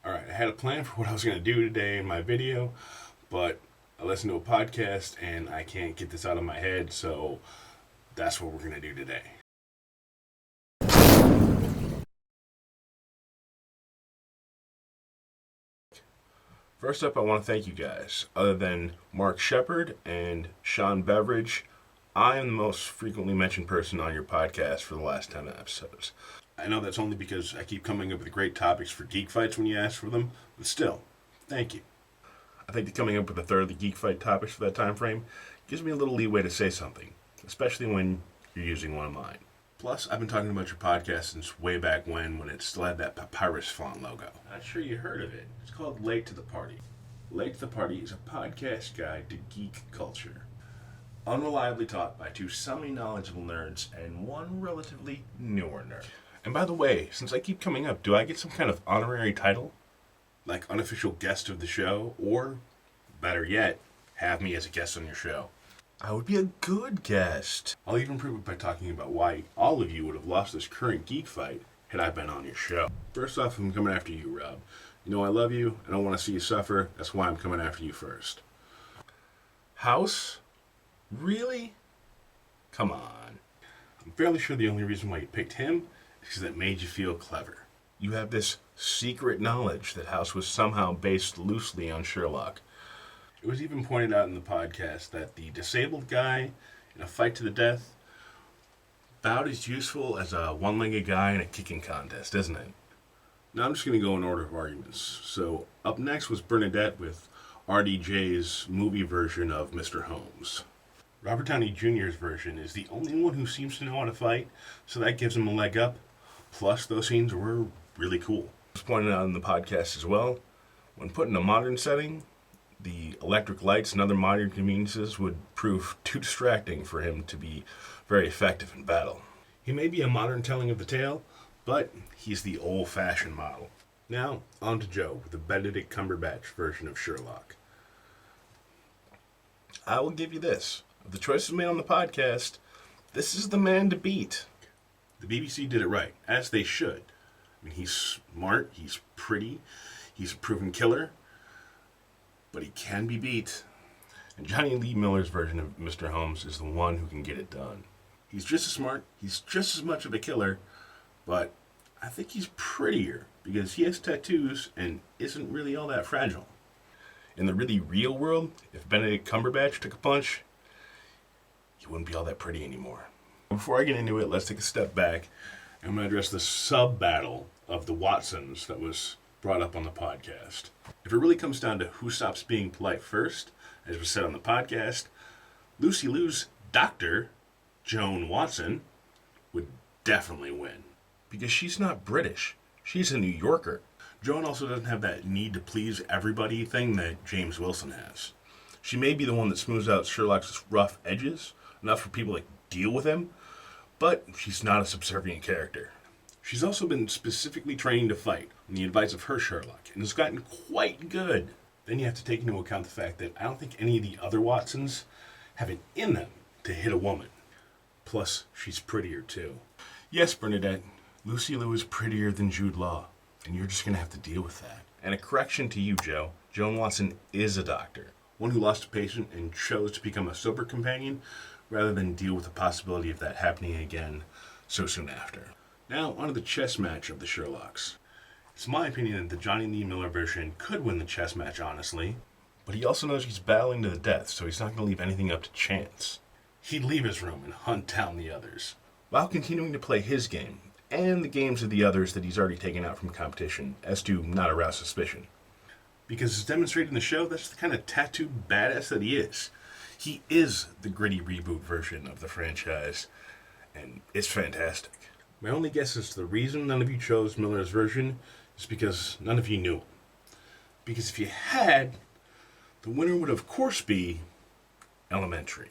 Alright, I had a plan for what I was going to do today in my video, but I listened to a podcast and I can't get this out of my head, so that's what we're going to do today. First up, I want to thank you guys. Other than Mark Shepard and Sean Beveridge, I am the most frequently mentioned person on your podcast for the last 10 episodes. I know that's only because I keep coming up with great topics for geek fights when you ask for them, but still, thank you. I think that coming up with a third of the geek fight topics for that time frame gives me a little leeway to say something, especially when you're using one of mine. Plus, I've been talking about your podcast since way back when it still had that papyrus font logo. Not sure you heard of it. It's called Late to the Party. Late to the Party is a podcast guide to geek culture, unreliably taught by two semi-knowledgeable nerds and one relatively newer nerd. And by the way, since I keep coming up, do I get some kind of honorary title? Like unofficial guest of the show? Or, better yet, have me as a guest on your show? I would be a good guest. I'll even prove it by talking about why all of you would have lost this current geek fight had I been on your show. First off, I'm coming after you, Rob. You know I love you. I don't want to see you suffer. That's why I'm coming after you first. House? Really? Come on. I'm fairly sure the only reason why you picked him is because it made you feel clever. You have this secret knowledge that House was somehow based loosely on Sherlock. It was even pointed out in the podcast that the disabled guy in a fight to the death about as useful as a one-legged guy in a kicking contest, isn't it? Now I'm just going to go in order of arguments. So up next was Bernadette with RDJ's movie version of Mr. Holmes. Robert Downey Jr.'s version is the only one who seems to know how to fight, so that gives him a leg up. Plus, those scenes were really cool. It was pointed out in the podcast as well. When put in a modern setting, the electric lights and other modern conveniences would prove too distracting for him to be very effective in battle. He may be a modern telling of the tale, but he's the old-fashioned model. Now, on to Joe with the Benedict Cumberbatch version of Sherlock. I will give you this. Of the choices made on the podcast, this is the man to beat. The BBC did it right, as they should. I mean, he's smart, he's pretty, he's a proven killer, but he can be beat. And Johnny Lee Miller's version of Mr. Holmes is the one who can get it done. He's just as smart, he's just as much of a killer, but I think he's prettier because he has tattoos and isn't really all that fragile. In the really real world, if Benedict Cumberbatch took a punch, he wouldn't be all that pretty anymore. Before I get into it, let's take a step back. I'm going to address the sub-battle of the Watsons that was brought up on the podcast. If it really comes down to who stops being polite first, as was said on the podcast, Lucy Liu's doctor, Joan Watson, would definitely win. Because she's not British. She's a New Yorker. Joan also doesn't have that need to please everybody thing that James Wilson has. She may be the one that smooths out Sherlock's rough edges, enough for people to deal with him, but she's not a subservient character. She's also been specifically trained to fight on the advice of her Sherlock, and has gotten quite good. Then you have to take into account the fact that I don't think any of the other Watsons have it in them to hit a woman. Plus, she's prettier too. Yes, Bernadette, Lucy Liu is prettier than Jude Law, and you're just going to have to deal with that. And a correction to you, Joe. Joan Watson is a doctor. One who lost a patient and chose to become a sober companion rather than deal with the possibility of that happening again so soon after. Now, on to the chess match of the Sherlocks. It's my opinion that the Johnny Lee Miller version could win the chess match, honestly, but he also knows he's battling to the death, so he's not going to leave anything up to chance. He'd leave his room and hunt down the others, while continuing to play his game, and the games of the others that he's already taken out from competition, as to not arouse suspicion. Because as demonstrated in the show, that's the kind of tattooed badass that he is. He is the gritty reboot version of the franchise, and it's fantastic. My only guess as to the reason none of you chose Miller's version is because none of you knew him. Because if you had, the winner would of course be Elementary.